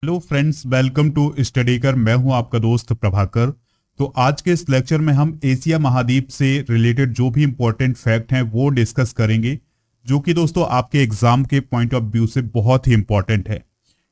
Hello friends, welcome to study कर। मैं हूं आपका दोस्त प्रभाकर। तो आज के इस लेक्चर में हम एशिया महाद्वीप से रिलेटेड जो भी इंपॉर्टेंट फैक्ट हैं वो डिस्कस करेंगे, जो कि दोस्तों आपके एग्जाम के पॉइंट ऑफ व्यू से बहुत ही इंपॉर्टेंट है,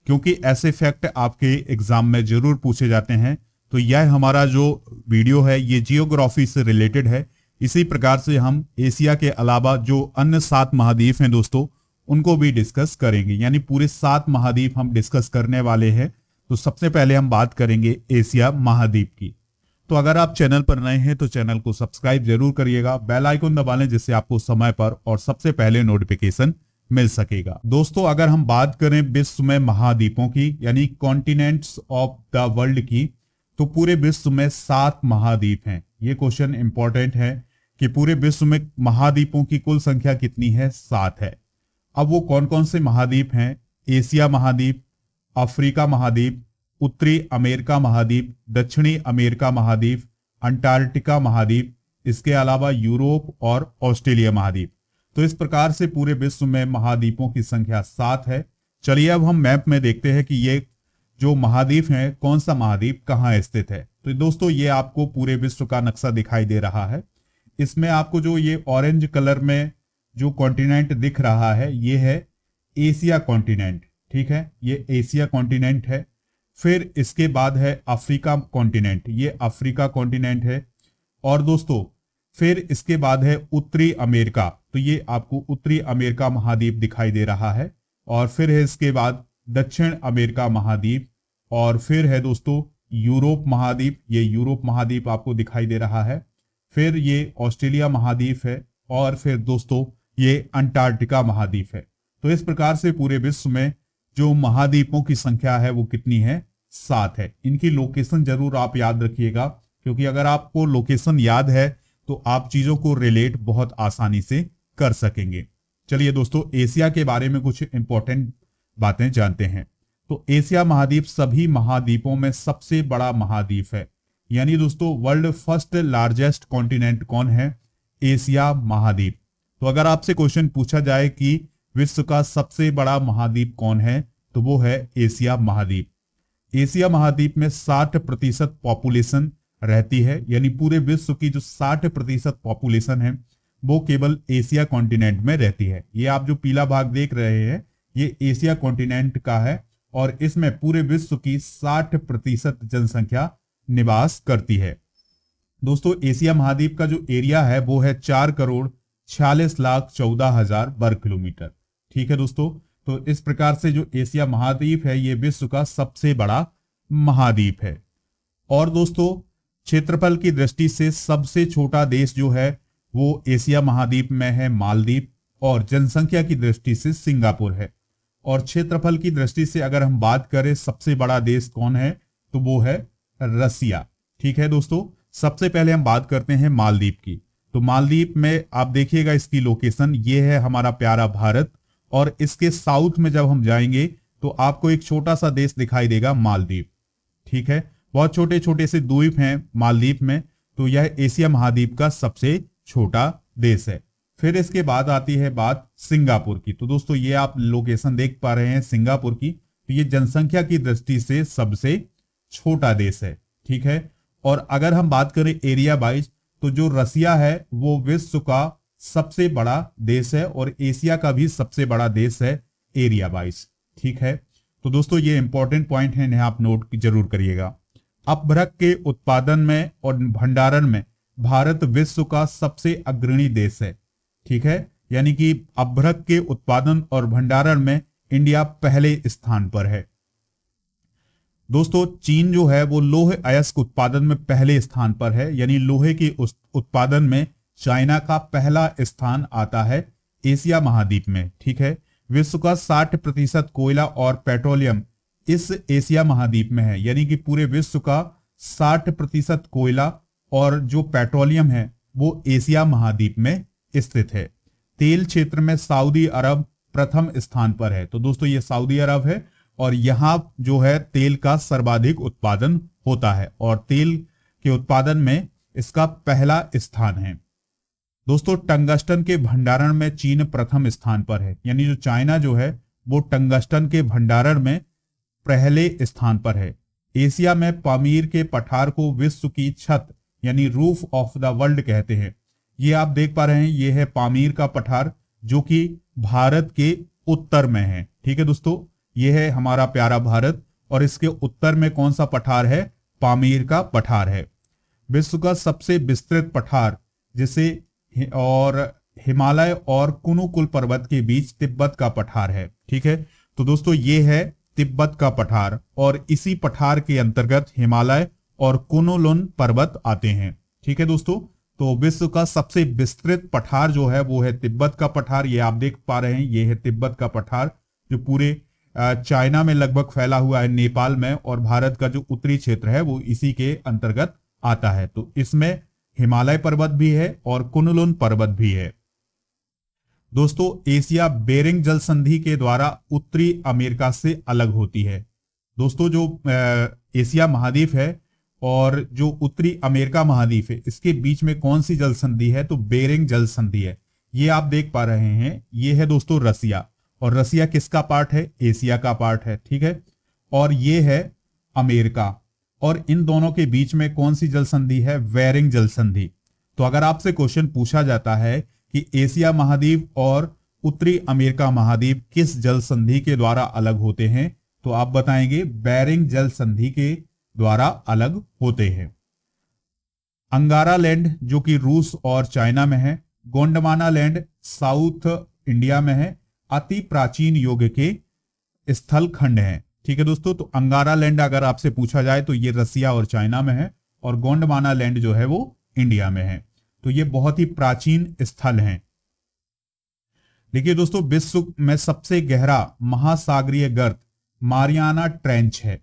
क्योंकि ऐसे फैक्ट आपके एग्जाम में जरूर पूछे जाते हैं। तो यह हमारा जो वीडियो है ये जियोग्राफी से रिलेटेड है। इसी प्रकार से हम एशिया के अलावा जो अन्य 7 महाद्वीप हैं दोस्तों, उनको भी डिस्कस करेंगे, यानी पूरे 7 महाद्वीप हम डिस्कस करने वाले हैं। तो सबसे पहले हम बात करेंगे एशिया महाद्वीप की। तो अगर आप चैनल पर नए हैं तो चैनल को सब्सक्राइब जरूर करिएगा, बेल आइकन दबा लें जिससे आपको समय पर और सबसे पहले नोटिफिकेशन मिल सकेगा। दोस्तों, अगर हम बात करें विश्व में महाद्वीपों की, यानी कॉन्टिनेंट्स ऑफ द वर्ल्ड की, तो पूरे विश्व में 7 महाद्वीप हैं। ये क्वेश्चन इंपॉर्टेंट है कि पूरे विश्व में महाद्वीपों की कुल संख्या कितनी है? 7 है। अब वो कौन कौन से महाद्वीप हैं? एशिया महाद्वीप, अफ्रीका महाद्वीप, उत्तरी अमेरिका महाद्वीप, दक्षिणी अमेरिका महाद्वीप, अंटार्कटिका महाद्वीप, इसके अलावा यूरोप और ऑस्ट्रेलिया महाद्वीप। तो इस प्रकार से पूरे विश्व में महाद्वीपों की संख्या 7 है। चलिए अब हम मैप में देखते हैं कि ये जो महाद्वीप है, कौन सा महाद्वीप कहाँ स्थित है। तो दोस्तों, ये आपको पूरे विश्व का नक्शा दिखाई दे रहा है। इसमें आपको जो ये ऑरेंज कलर में जो कॉन्टिनेंट दिख रहा है, ये है एशिया कॉन्टिनेंट। ठीक है, ये एशिया कॉन्टिनेंट है। फिर इसके बाद है अफ्रीका कॉन्टिनेंट, ये अफ्रीका कॉन्टिनेंट है। और दोस्तों, फिर इसके बाद है उत्तरी अमेरिका, तो ये आपको उत्तरी अमेरिका महाद्वीप दिखाई दे रहा है। और फिर है इसके बाद दक्षिण अमेरिका महाद्वीप। और फिर है दोस्तों यूरोप महाद्वीप, ये यूरोप महाद्वीप आपको दिखाई दे रहा है। फिर ये ऑस्ट्रेलिया महाद्वीप है। और फिर दोस्तों ये अंटार्कटिका महाद्वीप है। तो इस प्रकार से पूरे विश्व में जो महाद्वीपों की संख्या है वो कितनी है? 7 है। इनकी लोकेशन जरूर आप याद रखिएगा, क्योंकि अगर आपको लोकेशन याद है तो आप चीजों को रिलेट बहुत आसानी से कर सकेंगे। चलिए दोस्तों, एशिया के बारे में कुछ इंपॉर्टेंट बातें जानते हैं। तो एशिया महाद्वीप सभी महाद्वीपों में सबसे बड़ा महाद्वीप है। यानी दोस्तों, वर्ल्ड फर्स्ट लार्जेस्ट कॉन्टिनेंट कौन है? एशिया महाद्वीप। तो अगर आपसे क्वेश्चन पूछा जाए कि विश्व का सबसे बड़ा महाद्वीप कौन है, तो वो है एशिया महाद्वीप। एशिया महाद्वीप में 60% पॉपुलेशन रहती है, यानी पूरे विश्व की जो 60% पॉपुलेशन है वो केवल एशिया कॉन्टिनेंट में रहती है। ये आप जो पीला भाग देख रहे हैं, ये एशिया कॉन्टिनेंट का है और इसमें पूरे विश्व की 60% जनसंख्या निवास करती है। दोस्तों, एशिया महाद्वीप का जो एरिया है वो है 4,46,14,000 वर्ग किलोमीटर। ठीक है दोस्तों, तो इस प्रकार से जो एशिया महाद्वीप है ये विश्व का सबसे बड़ा महाद्वीप है। और दोस्तों, क्षेत्रफल की दृष्टि से सबसे छोटा देश जो है वो एशिया महाद्वीप में है मालदीव, और जनसंख्या की दृष्टि से सिंगापुर है। और क्षेत्रफल की दृष्टि से अगर हम बात करें सबसे बड़ा देश कौन है, तो वो है रसिया। ठीक है दोस्तों, सबसे पहले हम बात करते हैं मालदीव की। तो मालदीव में आप देखिएगा इसकी लोकेशन, ये है हमारा प्यारा भारत, और इसके साउथ में जब हम जाएंगे तो आपको एक छोटा सा देश दिखाई देगा, मालदीव। ठीक है, बहुत छोटे छोटे से द्वीप हैं मालदीव में। तो यह एशिया महाद्वीप का सबसे छोटा देश है। फिर इसके बाद आती है बात सिंगापुर की। तो दोस्तों, ये आप लोकेशन देख पा रहे हैं सिंगापुर की। तो ये जनसंख्या की दृष्टि से सबसे छोटा देश है। ठीक है, और अगर हम बात करें एरिया वाइज, तो जो रसिया है वो विश्व का सबसे बड़ा देश है और एशिया का भी सबसे बड़ा देश है एरिया वाइज। ठीक है, तो दोस्तों ये इंपॉर्टेंट पॉइंट है, इन्हें आप नोट जरूर करिएगा। अपभ्रक के उत्पादन में और भंडारण में भारत विश्व का सबसे अग्रणी देश है। ठीक है, यानी कि अपभ्रक के उत्पादन और भंडारण में इंडिया पहले स्थान पर है। दोस्तों, चीन जो है वो लौह अयस्क उत्पादन में पहले स्थान पर है, यानी लोहे के उत्पादन में चाइना का पहला स्थान आता है एशिया महाद्वीप में। ठीक है, विश्व का 60% कोयला और पेट्रोलियम इस एशिया महाद्वीप में है, यानी कि पूरे विश्व का 60% कोयला और जो पेट्रोलियम है वो एशिया महाद्वीप में स्थित है। तेल क्षेत्र में सऊदी अरब प्रथम स्थान पर है। तो दोस्तों, ये सऊदी अरब है और यहां जो है तेल का सर्वाधिक उत्पादन होता है, और तेल के उत्पादन में इसका पहला स्थान है। दोस्तों, टंगस्टन के भंडारण में चीन प्रथम स्थान पर है, यानी जो चाइना जो है वो टंगस्टन के भंडारण में पहले स्थान पर है। एशिया में पामीर के पठार को विश्व की छत यानी रूफ ऑफ द वर्ल्ड कहते हैं। ये आप देख पा रहे हैं, ये है पामीर का पठार जो कि भारत के उत्तर में है। ठीक है दोस्तों, ये है हमारा प्यारा भारत और इसके उत्तर में कौन सा पठार है? पामीर का पठार है। विश्व का सबसे विस्तृत पठार जिसे और हिमालय और कुनुकुल पर्वत के बीच तिब्बत का पठार है। ठीक है, तो दोस्तों ये है तिब्बत का पठार और इसी पठार के अंतर्गत हिमालय और कुनुलुन पर्वत आते हैं। ठीक है दोस्तों, तो विश्व का सबसे विस्तृत पठार जो है वो है तिब्बत का पठार। ये आप देख पा रहे हैं, ये है तिब्बत का पठार जो पूरे चाइना में लगभग फैला हुआ है, नेपाल में, और भारत का जो उत्तरी क्षेत्र है वो इसी के अंतर्गत आता है। तो इसमें हिमालय पर्वत भी है और कुनलुन पर्वत भी है। दोस्तों एशिया बेरिंग जल संधि के द्वारा उत्तरी अमेरिका से अलग होती है। दोस्तों जो एशिया महाद्वीप है और जो उत्तरी अमेरिका महाद्वीप है इसके बीच में कौन सी जल संधि है? तो बेरिंग जल संधि है। ये आप देख पा रहे हैं, ये है दोस्तों रसिया, और रसिया किसका पार्ट है? एशिया का पार्ट है। ठीक है, और ये है अमेरिका, और इन दोनों के बीच में कौन सी जल संधि है? बेरिंग जल संधि। तो अगर आपसे क्वेश्चन पूछा जाता है कि एशिया महाद्वीप और उत्तरी अमेरिका महाद्वीप किस जल संधि के द्वारा अलग होते हैं, तो आप बताएंगे बेरिंग जल संधि के द्वारा अलग होते हैं। अंगारा लैंड जो कि रूस और चाइना में है, गोंडवाना लैंड साउथ इंडिया में है, अति प्राचीन युग के स्थल खंड हैं। ठीक है दोस्तों, तो अंगारा लैंड अगर आपसे पूछा जाए तो ये रसिया और चाइना में है, और गोंडवाना लैंड जो है वो इंडिया में है। तो ये बहुत ही प्राचीन स्थल हैं। देखिए दोस्तों, विश्व में सबसे गहरा महासागरीय गर्त मारियाना ट्रेंच है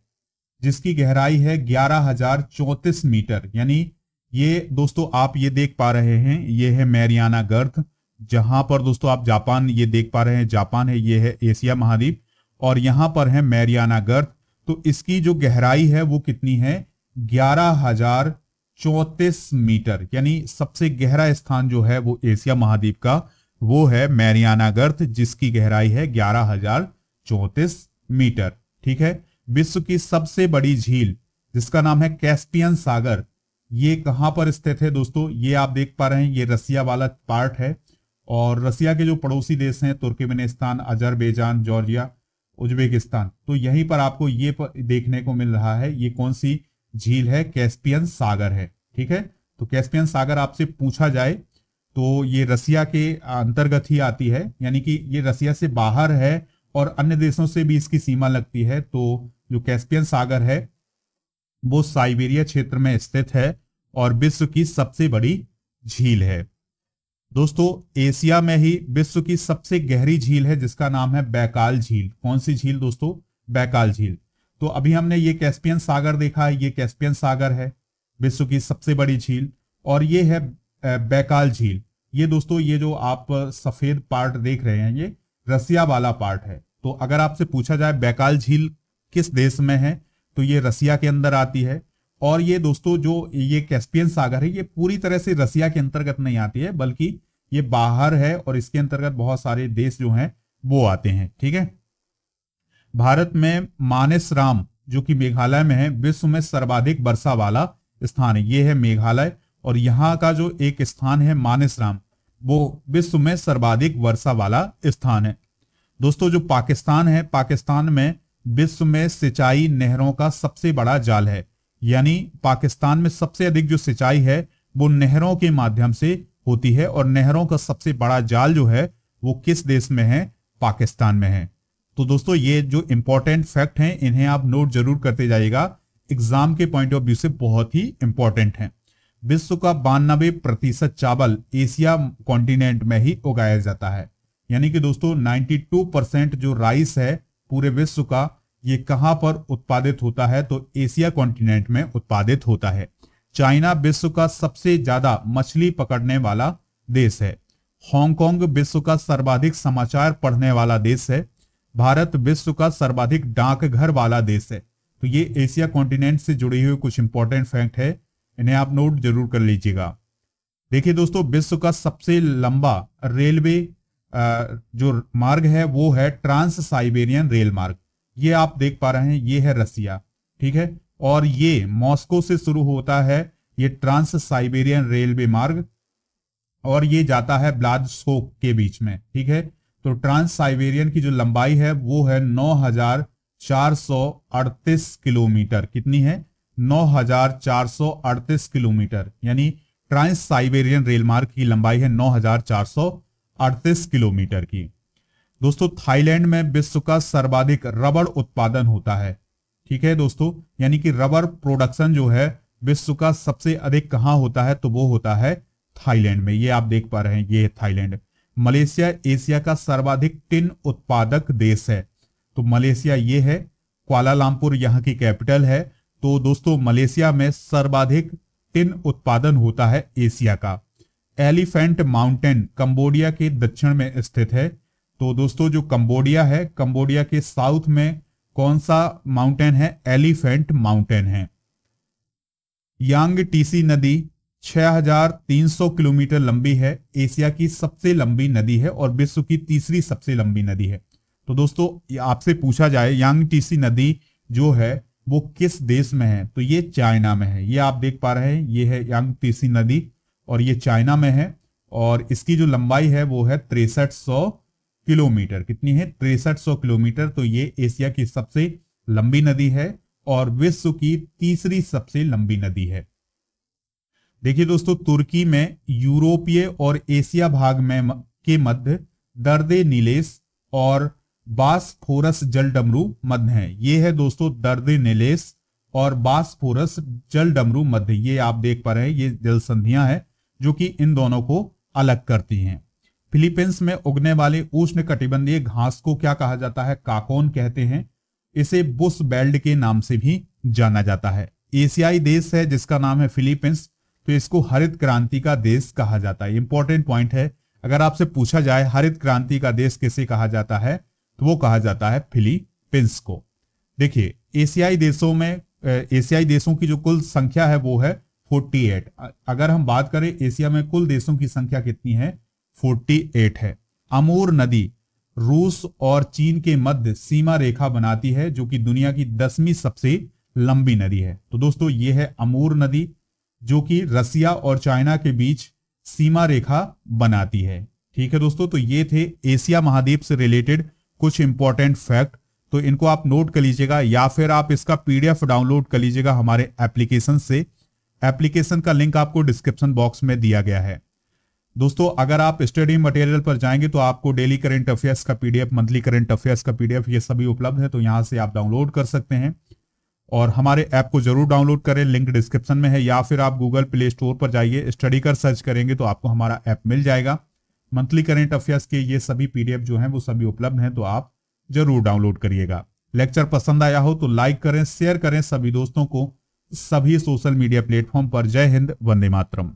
जिसकी गहराई है 11,034 मीटर। यानी ये दोस्तों आप ये देख पा रहे हैं, ये है मैरियाना गर्त, जहां पर दोस्तों आप जापान ये देख पा रहे हैं, जापान है, ये है एशिया महाद्वीप, और यहां पर है मैरियाना गर्त। तो इसकी जो गहराई है वो कितनी है? 11,034 मीटर। यानी सबसे गहरा स्थान जो है वो एशिया महाद्वीप का वो है मैरियाना गर्त जिसकी गहराई है 11,034 मीटर। ठीक है, विश्व की सबसे बड़ी झील जिसका नाम है कैस्पियन सागर, ये कहां पर स्थित है दोस्तों? ये आप देख पा रहे हैं, ये रसिया वाला पार्ट है, और रसिया के जो पड़ोसी देश हैं तुर्कमेनिस्तान, अजरबैजान, जॉर्जिया, उज्बेकिस्तान, तो यहीं पर आपको ये देखने को मिल रहा है। ये कौन सी झील है? कैस्पियन सागर है। ठीक है, तो कैस्पियन सागर आपसे पूछा जाए तो ये रसिया के अंतर्गत ही आती है, यानी कि ये रसिया से बाहर है और अन्य देशों से भी इसकी सीमा लगती है। तो जो कैस्पियन सागर है वो साइबेरिया क्षेत्र में स्थित है और विश्व की सबसे बड़ी झील है। दोस्तों एशिया में ही विश्व की सबसे गहरी झील है जिसका नाम है बैकाल झील। कौन सी झील दोस्तों? बैकाल झील। तो अभी हमने ये कैस्पियन सागर देखा है, ये कैस्पियन सागर है विश्व की सबसे बड़ी झील, और ये है बैकाल झील। ये दोस्तों ये जो आप सफेद पार्ट देख रहे हैं ये रसिया वाला पार्ट है। तो अगर आपसे पूछा जाए बैकाल झील किस देश में है तो ये रसिया के अंदर आती है। और ये दोस्तों जो ये कैस्पियन सागर है ये पूरी तरह से रसिया के अंतर्गत नहीं आती है, बल्कि ये बाहर है और इसके अंतर्गत बहुत सारे देश जो हैं वो आते हैं। ठीक है, भारत में मानेसराम जो कि मेघालय में है विश्व में सर्वाधिक वर्षा वाला स्थान है। ये है मेघालय और यहाँ का जो एक स्थान है मानेसराम वो विश्व में सर्वाधिक वर्षा वाला स्थान है। दोस्तों जो पाकिस्तान है, पाकिस्तान में विश्व में सिंचाई नहरों का सबसे बड़ा जाल है। यानी पाकिस्तान में सबसे अधिक जो सिंचाई है वो नहरों के माध्यम से होती है, और नहरों का सबसे बड़ा जाल जो है वो किस देश में है? पाकिस्तान में है। तो दोस्तों ये जो इंपॉर्टेंट फैक्ट हैं इन्हें आप नोट जरूर करते जाइएगा, एग्जाम के पॉइंट ऑफ व्यू से बहुत ही इंपॉर्टेंट है। विश्व का 92% चावल एशिया कॉन्टिनेंट में ही उगाया जाता है। यानी कि दोस्तों 92% जो राइस है पूरे विश्व का ये कहां पर उत्पादित होता है? तो एशिया कॉन्टिनेंट में उत्पादित होता है। चाइना विश्व का सबसे ज्यादा मछली पकड़ने वाला देश है। हांगकांग विश्व का सर्वाधिक समाचार पढ़ने वाला देश है। भारत विश्व का सर्वाधिक डाकघर वाला देश है। तो ये एशिया कॉन्टिनेंट से जुड़े हुए कुछ इंपॉर्टेंट फैक्ट है, इन्हें आप नोट जरूर कर लीजिएगा। देखिए दोस्तों विश्व का सबसे लंबा रेलवे जो मार्ग है वो है ट्रांस साइबेरियन रेल मार्ग। ये आप देख पा रहे हैं, ये है रसिया, ठीक है। और ये मॉस्को से शुरू होता है, ये ट्रांस साइबेरियन रेलवे मार्ग, और ये जाता है व्लादिवोस्तोक के बीच में, ठीक है। तो ट्रांस साइबेरियन की जो लंबाई है वो है 9438 किलोमीटर। कितनी है? 9438 किलोमीटर, यानी ट्रांस साइबेरियन रेल मार्ग की लंबाई है 9438 किलोमीटर की। दोस्तों, थाईलैंड में विश्व का सर्वाधिक रबड़ उत्पादन होता है, ठीक है दोस्तों, यानी कि रबर प्रोडक्शन जो है विश्व का सबसे अधिक कहां होता है? तो वो होता है थाईलैंड में। ये आप देख पा रहे हैं, ये है थाईलैंड। मलेशिया एशिया का सर्वाधिक टिन उत्पादक देश है। तो मलेशिया ये है, कुआलालंपुर यहाँ की कैपिटल है। तो दोस्तों, मलेशिया में सर्वाधिक टिन उत्पादन होता है एशिया का। एलिफेंट माउंटेन कंबोडिया के दक्षिण में स्थित है। तो दोस्तों, जो कंबोडिया है, कंबोडिया के साउथ में कौन सा माउंटेन है? एलिफेंट माउंटेन है। यांगटीसी नदी 6300 किलोमीटर लंबी है, एशिया की सबसे लंबी नदी है और विश्व की तीसरी सबसे लंबी नदी है। तो दोस्तों, आपसे पूछा जाए यांगटीसी नदी जो है वो किस देश में है? तो ये चाइना में है। ये आप देख पा रहे हैं, ये है यांगटीसी नदी और ये चाइना में है, और इसकी जो लंबाई है वो है 6300 किलोमीटर। कितनी है? 6300 किलोमीटर। तो ये एशिया की सबसे लंबी नदी है और विश्व की तीसरी सबसे लंबी नदी है। देखिए दोस्तों, तुर्की में यूरोपीय और एशिया भाग में के मध्य दर्दे नीलेस और बासफोरस जल डमरू मध्य है। ये है दोस्तों दर्दे नीलेस और बासफोरस जल डमरू मध्य। ये आप देख पा रहे हैं, ये जल संधियां हैं जो कि इन दोनों को अलग करती हैं। फिलीपींस में उगने वाले उष्ण कटिबंधीय घास को क्या कहा जाता है? काकोन कहते हैं। इसे बुश बेल्ट के नाम से भी जाना जाता है। एशियाई देश है जिसका नाम है फिलीपींस, तो इसको हरित क्रांति का देश कहा जाता है। इंपॉर्टेंट पॉइंट है, अगर आपसे पूछा जाए हरित क्रांति का देश किसे कहा जाता है, तो वो कहा जाता है फिलीपींस को। देखिए, एशियाई देशों की जो कुल संख्या है वो है 48। अगर हम बात करें एशिया में कुल देशों की संख्या कितनी है? 48 है। अमूर नदी रूस और चीन के मध्य सीमा रेखा बनाती है, जो कि दुनिया की 10वीं सबसे लंबी नदी है। तो दोस्तों, ये है अमूर नदी जो कि रसिया और चाइना के बीच सीमा रेखा बनाती है, ठीक है दोस्तों। तो ये थे एशिया महाद्वीप से रिलेटेड कुछ इंपॉर्टेंट फैक्ट। तो इनको आप नोट कर लीजिएगा या फिर आप इसका पीडीएफ डाउनलोड कर लीजिएगा हमारे एप्लीकेशन से। एप्लीकेशन का लिंक आपको डिस्क्रिप्शन बॉक्स में दिया गया है। दोस्तों, अगर आप स्टडी मटेरियल पर जाएंगे तो आपको डेली करंट अफेयर्स का पीडीएफ, मंथली करंट अफेयर्स का पीडीएफ, ये सभी उपलब्ध है। तो यहां से आप डाउनलोड कर सकते हैं और हमारे ऐप को जरूर डाउनलोड करें, लिंक डिस्क्रिप्शन में है। या फिर आप गूगल प्ले स्टोर पर जाइए, स्टडी कर सर्च करेंगे तो आपको हमारा ऐप मिल जाएगा। मंथली करंट अफेयर्स के ये सभी पीडीएफ जो हैं वो सभी उपलब्ध हैं, तो आप जरूर डाउनलोड करिएगा। लेक्चर पसंद आया हो तो लाइक करें, शेयर करें सभी दोस्तों को, सभी सोशल मीडिया प्लेटफॉर्म पर। जय हिंद, वंदे मातरम।